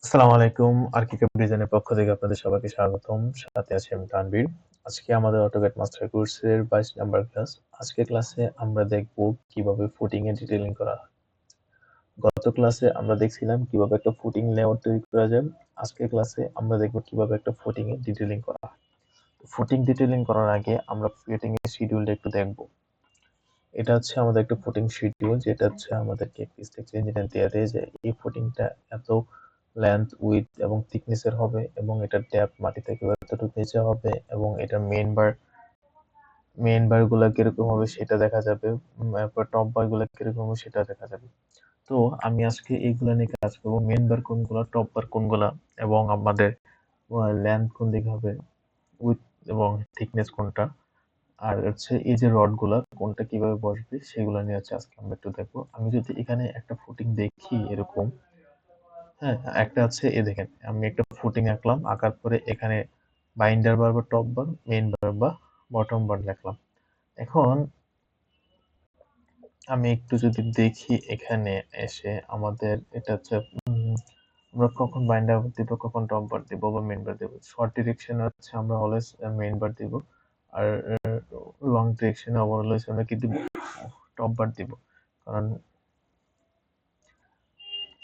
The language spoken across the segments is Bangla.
আসসালামু আলাইকুম। আরকিকাপ ডিজাইনের পক্ষ থেকে আপনাদের সবাইকে স্বাগতম। সাথে আছি আমি তানভীর। আজকে আমাদের অটোক্যাড মাস্টার কোর্সের ২২ নাম্বার ক্লাস। আজকের ক্লাসে আমরা দেখব কিভাবে ফুটিং এ ডিটেইলিং করা হয়। গত ক্লাসে আমরা দেখছিলাম কিভাবে একটা ফুটিং লেআউট তৈরি করা যায়। আজকের ক্লাসে আমরা দেখব কিভাবে একটা ফুটিং এ ডিটেইলিং করা হয়। ফুটিং ডিটেইলিং করার আগে আমরা ফুটিং এর শিডিউলটা একটু দেখব। এটা হচ্ছে আমাদের একটা ফুটিং শিডিউল, যেটা হচ্ছে আমাদেরকে স্ট্রাকচার ইঞ্জিনিয়ার দেয়া দেয় যে এই ফুটিংটা এত লেন্থ, উইডথ এবং থিকনেস এর হবে এবং এটার ডেপথ মাটি থেকে এতটুকু নিচে হবে এবং এটার মেইন বার গুলা কিরকম হবে সেটা দেখা যাবে। এরপর টপ বার গুলা কিরকম হবে সেটা দেখা যাবে। তো আমি আজকে এইগুলা নিয়ে কাজ করবো। মেইন বার কোনগুলা, টপ বার কোনগুলা এবং আমাদের লেন্থ কোন দিকে হবে, উইডথ এবং থিকনেস কোনটা, আর হচ্ছে এই যে রড গুলা কোনটা কিভাবে বসবে সেগুলো নিয়ে হচ্ছে আজকে আমরা একটু দেখবো। আমি যদি এখানে একটা ফুটিং দেখি এরকম, হ্যাঁ, একটা আছে, এ দেখেন আমি একটা ফুটিং আঁকলাম, আঁকার পরে এখানে বাইন্ডার বার বা টপ বার, মেইন বার বা বটম বার লিখলাম। এখন আমি একটু যদি দেখি এখানে এসে আমাদের এটা হচ্ছে আমরা কখন বাইন্ডার বার দিব, কখন টপ বার দিব বা মেইন বার দিব। শর্ট ডিরেকশন হচ্ছে আমরা অলওয়েজ মেইন বার দিব, আর লং ডিরেকশনে অলওয়েজ আমরা কি দিব, টপ বার দিব। কারণ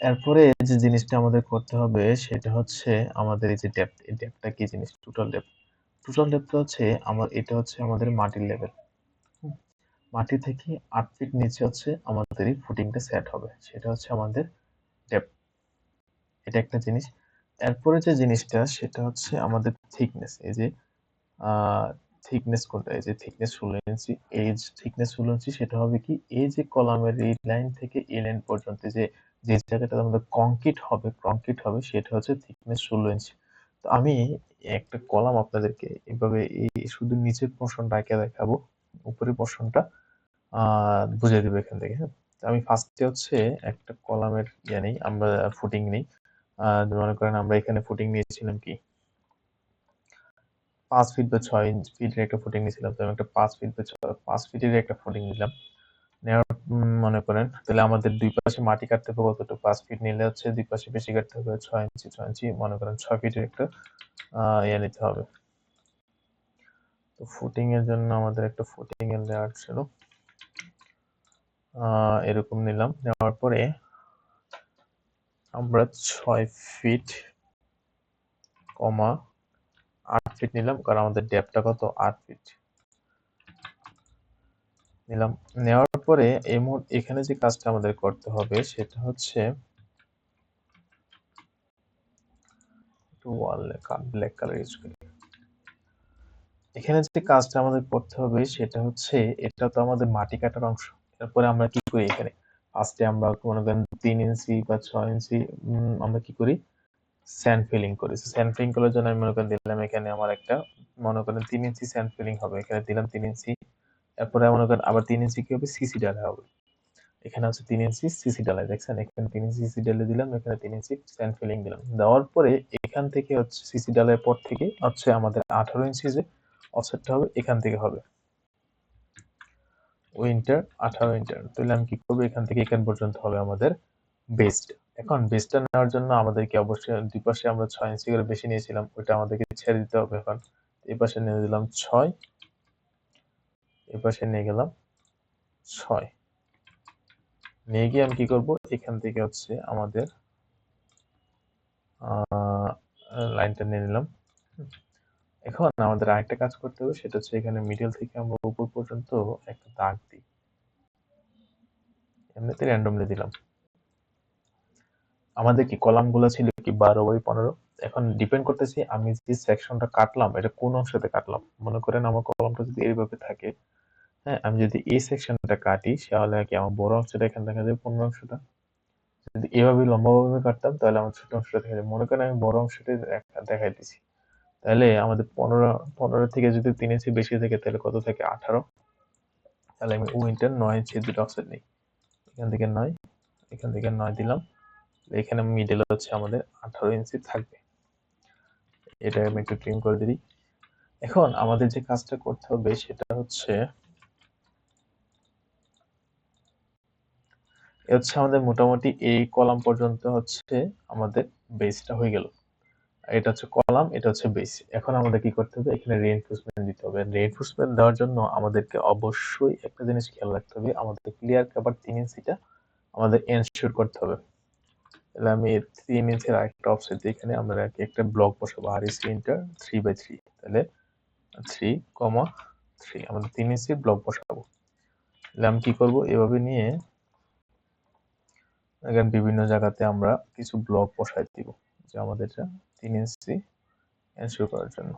এরপরে যে জিনিসটা আমাদের করতে হবে সেটা হচ্ছে আমাদের এই যে ডেপথ, এই ডেপথটা কি জিনিস, টোটাল ডেপথ হচ্ছে এটা হচ্ছে আমাদের মাটির লেভেল। মাটি থেকে ৮ ফিট নিচে হচ্ছে আমাদের এই ফুটিংটা সেট হবে, সেটা হচ্ছে আমাদের ডেপথ। এটা একটা জিনিস। এরপরে যে জিনিসটা সেটা হচ্ছে আমাদের থিকনেস। এই যে থিকনেস কোনটা, এই যে থিকনেস 16 ইঞ্চি, এই থিকনেস 16 ইঞ্চি সেটা হবে কি, এই যে কলামের এই লাইন থেকে এই লাইন পর্যন্ত যে যে জায়গাটা আমাদের কংক্রিট হবে সেটা হচ্ছে থিকনেস 16 ইঞ্চি। তো আমি একটা কলাম আপনাদেরকে এভাবে এই শুধু নিচের পোর্শনটা এঁকে দেখাবো, উপরের পোর্শনটা বুঝিয়ে দেবো এখান থেকে। হ্যাঁ, তো আমি ফার্স্টে হচ্ছে একটা কলামের নেই, আমরা ফুটিং নেই। মনে করেন আমরা এখানে ফুটিং নিয়েছিলাম কি ৫ ফিট বা ৬ ফিটের একটা ফুটিং নিয়েছিলাম। তো আমি একটা ৫ ফিট বা ৫ ফিটের একটা ফুটিং নিলাম। নেওয়ার মনে করেন তাহলে আমাদের দুই পাশে মাটি কাটতে হবে কতটুকু, ৫ ফিট নিলে হচ্ছে দুই পাশে বেশি কাটতে হবে ৬ ইঞ্চি, ৬ ইঞ্চি মনে করেন ৬ ফিটের একটা নিতে হবে। তো ফুটিং এর জন্য আমাদের একটা ফুটিং এর লেয়ার ছিল, এরকম নিলাম। নেওয়ার পরে আমরা ৬ ফিট কমা ৮ ফিট নিলাম, কারণ আমাদের ডেপথটা কত, ৮ ফিট নিলাম। নেওয়ার পরে এখানে যে কাজটা আমাদের করতে হবে সেটা হচ্ছে ব্ল্যাক কালার ইউজ করি। এখানে যে কাজটা আমাদের করতে হবে সেটা হচ্ছে, এটা তো আমাদের মাটি কাটার অংশ। এরপরে আমরা কি করি, এখানে ফার্স্টে আমরা মনে করেন ৩ ইঞ্চি বা ৬ ইঞ্চি আমরা কি করি, স্যান্ড ফিলিং করি। স্যান্ড ফিলিং করার জন্য আমি মনে করেন দিলাম এখানে আমার একটা মনে করেন ৩ ইঞ্চি স্যান্ড ফিলিং হবে, এখানে দিলাম ৩ ইঞ্চি। এরপরে মনে করেন আবার ৩ ইঞ্চি কি হবে, সিসি ডালা হবে। এখানে হচ্ছে ৩ ইঞ্চি সিসি ডালাই, দেখছেন এখানে ৩ ইঞ্চি সিসি ডালাই দিলাম, এখানে ৩ ইঞ্চি স্যান্ড ফিলিং দিলাম। দেওয়ার পরে এখান থেকে হচ্ছে সিসি ডালাইয়ের পর থেকে হচ্ছে আমাদের ১৮ ইঞ্চি যে অফসেটটা হবে এখান থেকে হবে উইন্টার ১৮ ইন্টার। তাহলে আমি কি করবো, এখান থেকে এখান পর্যন্ত হবে আমাদের বেস্ট। এখন বেস্টটা নেওয়ার জন্য আমাদেরকে অবশ্যই দুই পাশে আমরা ৬ ইঞ্চি করে বেশি নিয়েছিলাম, ওইটা আমাদেরকে ছেড়ে দিতে হবে। এখন এই পাশে নিয়ে দিলাম ৬, এই পাশে নিয়ে গেলাম ৬, নিয়ে গিয়ে আমি কি করবো, এখান থেকে হচ্ছে আমাদের লাইনটা নিয়ে নিলাম। এখন আমাদের আরেকটা কাজ করতে হবে, সেটা হচ্ছে এখানে মিডল থেকে আমরা উপর পর্যন্ত একটা দাগ দিই, এমনিতে র্যান্ডমলি দিলাম। আমাদের কি কলাম গুলো ছিল কি ১২ বাই ১৫। এখন ডিপেন্ড করতেছি আমি যে সেকশনটা কাটলাম এটা কোন অংশতে কাটলাম। মনে করেন আমার কলামটা যদি এইভাবে থাকে, হ্যাঁ, আমি যদি এই সেকশনটা কাটি তাহলে কি আমার বড় অংশটা এখানে দেখা যাবে, ১৫ অংশটা। যদি এভাবে লম্বাভাবে কাটতাম তাহলে আমার ছোট অংশটা দেখা যাবে। মনে করেন আমি বড় অংশটা দেখাই দিছি, তাহলে আমাদের ১৫ থেকে যদি ৩ ইঞ্চি বেশি থাকে তাহলে কত থাকে, ১৮। তাহলে আমি উইন্টার ৯ ইঞ্চি দুটো অফসেট নিই, এখান থেকে ৯, এখান থেকে ৯ দিলাম। এখানে মিডল হচ্ছে আমাদের ১৮ ইঞ্চি থাকবে। এটা আমি একটু ট্রিম করে দিই। এখন আমাদের যে কাজটা করতে হবে সেটা হচ্ছে এ হচ্ছে আমাদের মোটামুটি এই কলাম পর্যন্ত হচ্ছে আমাদের বেসটা হয়ে গেল। এটা হচ্ছে কলাম, এটা হচ্ছে বেস। এখন আমাদের কি করতে হবে, এখানে রিইনফোর্সমেন্ট দিতে হবে। রিইনফোর্সমেন্ট দেওয়ার জন্য আমাদেরকে অবশ্যই একটা জিনিস খেয়াল রাখতে হবে, আমাদের ক্লিয়ার কভার 3 ইঞ্চিটা আমাদের এনশিওর করতে হবে। তাহলে আমি 3 ইঞ্চির আরেকটা অফসেট দিয়ে এখানে আমরা একটা ব্লক বসাবো, আর ইস ইন্টার 3/3। তাহলে 3,3 আমাদের 3 ইঞ্চির ব্লক বসাবো। তাহলে আমি কি করব, এভাবে নিয়ে এখানে বিভিন্ন জায়গাতে আমরা কিছু ব্লক বসাই দিব, যে আমাদের 3 ইঞ্চি এনশিওর করার জন্য।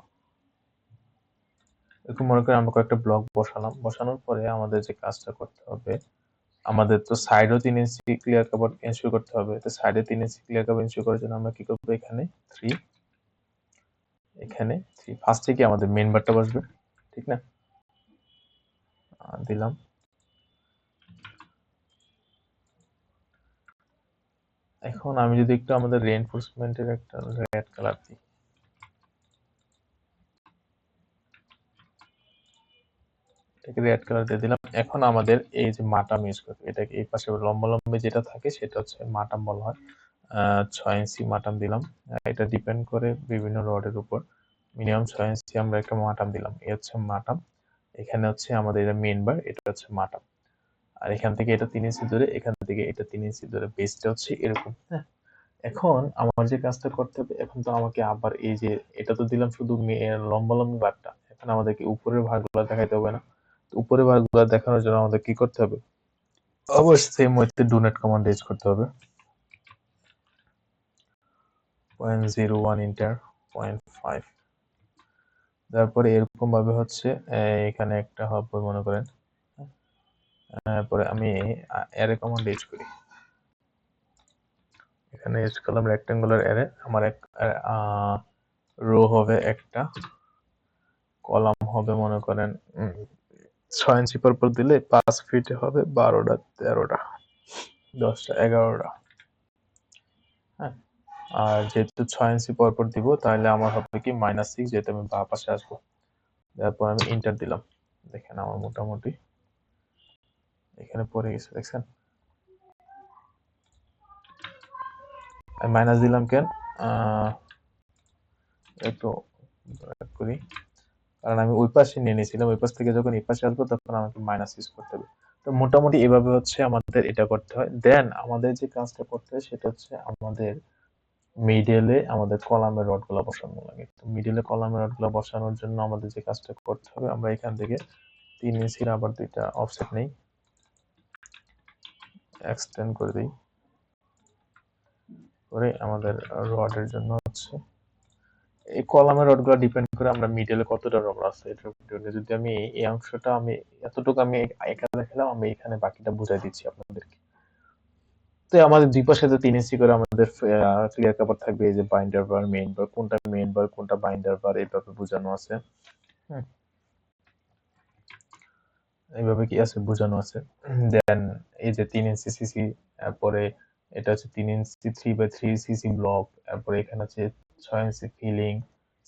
এরকম মনে করেন আমরা কয়েকটা ব্লক বসালাম, বসানোর পরে আমাদের যে কাজটা করতে হবে, আমাদের তো সাইডও 3 ইঞ্চি ক্লিয়ার কভার এনশিওর করতে হবে। তো সাইডে 3 ইঞ্চি ক্লিয়ার কভার এনশিওর করার জন্য আমরা কি করব, এখানে 3, এখানে 3 ফার্স্টে কি আমাদের মেইন বারটা বসবে, ঠিক না? দিলাম। এখন আমি যদি একটু আমাদের রিইনফোর্সমেন্টের একটা রেড কালার দিই, এটাকে রেড কালার দিয়ে দিলাম। এখন আমাদের এই যে মাটাম ইউজ করবে, এটাকে এই পাশে লম্বা যেটা থাকে সেটা হচ্ছে মাটাম বলা হয়। 6 ইঞ্চি মাটাম দিলাম। এটা ডিপেন্ড করে বিভিন্ন রডের উপর। মিনিমাম 6 ইঞ্চি আমরা একটা মাটাম দিলাম, এই হচ্ছে মাটাম। এখানে হচ্ছে আমাদের এটা মেইন বার, এটা হচ্ছে মাটাম। আর এখান থেকে এটা 3 ইঞ্চি দূরে, এখান থেকে এটা 3 ইঞ্চি দূরে, বেসটা হচ্ছে এরকম। হ্যাঁ, এখন আমার যে কাজটা করতে হবে, এখন তো আমাকে আবার এই যে এটা তো দিলাম শুধু লম্বা বারটা, এখন আমাদেরকে উপরের ভাগগুলো দেখাইতে হবে না? উপরের ভাগগুলো দেখানোর জন্য আমাদের কি করতে হবে, অবশ্যই সেম ওয়েতে ডোনেট কমান্ড ইউজ করতে হবে। 0.01 ইন্টার 0.5, তারপরে এরকম ভাবে হচ্ছে এখানে একটা হবে মনে করেন। তারপরে আমি অ্যারে কমান্ড ইউজ করি, এখানে ইউজ করলাম রেক্টাঙ্গুলার অ্যারে। আমার এক রো হবে একটা, কলাম হবে মনে করেন 6 ইঞ্চি পর দিলে 5 ফিটে হবে 12টা 13টা 10টা 11টা। হ্যাঁ, আর যেহেতু 6 ইঞ্চি পর দিব, তাহলে আমার হবে কি -6, যেহেতু আমি বাঁ পাশে আসবো। তারপর আমি ইন্টার দিলাম, দেখেন আমার মোটামুটি এখানে পড়ে গেছে, দেখছেন? আমি মাইনাস দিলাম কেন, একটু করি, কারণ আমি ওই পাশে নিয়ে নিয়েছিলাম, ওই পাশ থেকে যখন এই পাশে আসবো তখন আমাকে মাইনাস ইউজ করতে হবে। তো মোটামুটি এভাবে হচ্ছে আমাদের এটা করতে হয়। দেন আমাদের যে কাজটা করতে হয় সেটা হচ্ছে আমাদের মিডলে আমাদের কলামের রডগুলো বসানো লাগে। তো মিডলে কলামের রডগুলো বসানোর জন্য আমাদের যে কাজটা করতে হবে, আমরা এখান থেকে 3 ইঞ্চির আবার 2টা অফসেট নেই, এক্সটেন্ড করে দিই, করে আমাদের রডের জন্য হচ্ছে এই কলামের রডগুলো ডিপেন্ড করে আমরা মিডলে কতটা রড আছে এটার উপর। যদি আমি এই অংশটা আমি এতটুকু আমি একা দেখালাম, আমি এখানে বাকিটা বুঝাই দিচ্ছি আপনাদেরকে। তো আমাদের দুই পাশে তো 3 ইঞ্চি করে আমাদের ক্লিয়ার কভার থাকবে, এই যে বাইন্ডার বার, মেইন বার, কোনটা মেইন বার কোনটা বাইন্ডার বার এইভাবে বোঝানো আছে। এইভাবে কি আছে বোঝানো আছে। দেন এই যে 3 ইঞ্চি সিসি, তারপরে এটা হচ্ছে 3 ইঞ্চি 3/3 সিসি ব্লক, তারপরে এখানে আছে 6 ইঞ্চি ফিলিং,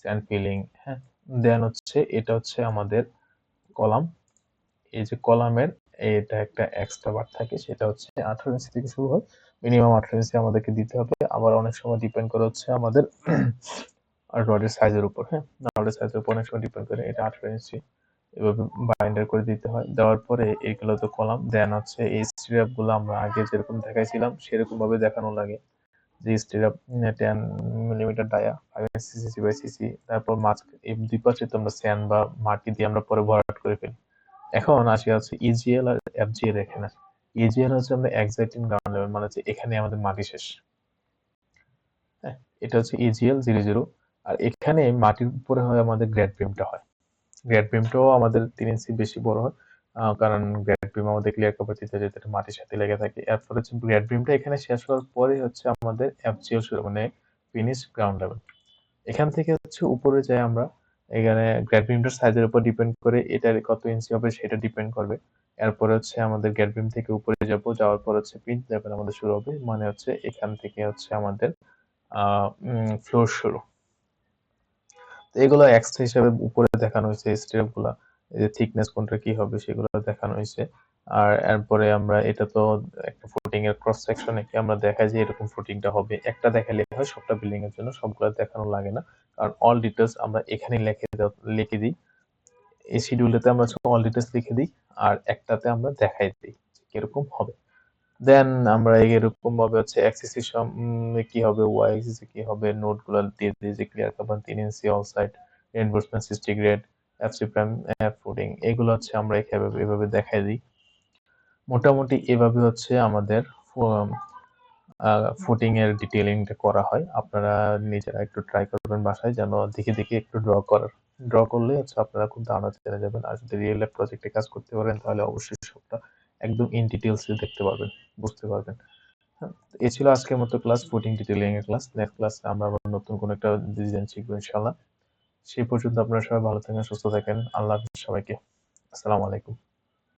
স্যান্ড ফিলিং। হ্যাঁ, দেন হচ্ছে এটা হচ্ছে আমাদের কলাম। এই যে কলামের এটা একটা এক্সট্রা বার থাকে, সেটা হচ্ছে 18 ইঞ্চি থেকে শুরু হয়, মিনিমাম 18 ইঞ্চি আমাদেরকে দিতে হবে। আবার অনেক সময় ডিপেন্ড করে হচ্ছে আমাদের রডের সাইজের উপর। হ্যাঁ, রডের সাইজের উপর অনেক সময় ডিপেন্ড করে, এটা 18 ইঞ্চি এভাবে বাইন্ডার করে দিতে হয়। দেওয়ার পরে এগুলো তো কলাম, দেন হচ্ছে এই স্ট্র্যাপ গুলো আমরা আগে যেরকম দেখাইছিলাম সেরকম ভাবে দেখানো লাগে, যে strap 10 millimetre dia 5 CC by CC, তারপর মাছ এই দুই পাশে তো আমরা স্যান্ড বা মাটি দিয়ে আমরা পরে ভরাট করে ফেলি। এখন আসি হচ্ছে ইজিএল আর এফজিএল। এখানে ইজিএল হচ্ছে আমরা এক্সাইটিং গ্রাউন্ড লেভেল, মানে হচ্ছে এখানে আমাদের মাটি শেষ। হ্যাঁ, এটা হচ্ছে ইজিএল 00। আর এখানে মাটির উপরে হয় আমাদের গ্রেড বিমটা হয়। গ্রেড বিমটাও আমাদের 3 ইঞ্চি বেশি বড় হয়, কারণ গ্রেড বিম আমাদের ক্লিয়ার কভার দিতে যেতে মাটির সাথে লেগে থাকে। এরপর হচ্ছে গ্রেড বিমটা এখানে শেষ হওয়ার পরে হচ্ছে আমাদের এফজিএল শুরু, মানে ফিনিশ গ্রাউন্ড লেভেল। এখান থেকে হচ্ছে উপরে যাই আমরা, এখানে গ্রেড বিমটার সাইজের উপর ডিপেন্ড করে এটার কত ইঞ্চি হবে সেটা ডিপেন্ড করবে। এরপরে হচ্ছে আমাদের গ্রেড বিম থেকে উপরে যাব, যাওয়ার পর হচ্ছে পিচ লেভেল আমাদের শুরু হবে, মানে হচ্ছে এখান থেকে হচ্ছে আমাদের ফ্লোর শুরু। এগুলো এক্সট্রা হিসেবে উপরে দেখানো হয়েছে, স্টেপ গুলা, এই যে থিকনেস কোনটা কি হবে সেগুলো দেখানো হয়েছে। আর এরপরে আমরা এটা তো একটা ফুটিং এর ক্রস সেকশন একে আমরা দেখাই যে এরকম ফুটিংটা হবে। একটা দেখালে হয় সবটা বিল্ডিং এর জন্য, সবগুলো দেখানো লাগে না। কারণ অল ডিটেইলস আমরা এখানেই লিখে দিই। এই শিডিউলটাতে আমরা অল ডিটেইলস লিখে দিই আর একটাতে আমরা দেখাই দিই কিরকম হবে। দেন আমরা এরকম ভাবে এক্সিস কি হবে, ওয়াই এক্সিস কি হবে, নোট গুলো দিয়ে দিই যে clear carbon 3 inch all side, reinforcement 60 grade, FC prime footing, এগুলো আমরা এভাবে দেখাই দিই। মোটামুটি এভাবে আমাদের ফুটিং এর ডিটেইলিংটা করা হয়। আপনারা নিজেরা একটু ট্রাই করবেন বাসায়, যেন দেখে দেখে একটু ড্র করলে আপনারা খুব ধারণা জেনে যাবেন। আর যদি রিয়েল লাইফ প্রজেক্টে কাজ করতে পারেন তাহলে অবশ্যই সবটা একদম ইন ডিটেইলস দেখতে পারবেন, বুঝতে পারবেন। হ্যাঁ, এই ছিল আজকের মতো ক্লাস, ফুটিং ডিটেইলিং এর ক্লাস। নেক্সট ক্লাসে আমরা আবার নতুন কোনো একটা ডিজাইন শিখবো ইনশাআল্লাহ। সেই পর্যন্ত আপনারা সবাই ভালো থাকেন, সুস্থ থাকেন। আল্লাহ হাফেজ সবাইকে। আসসালামু আলাইকুম।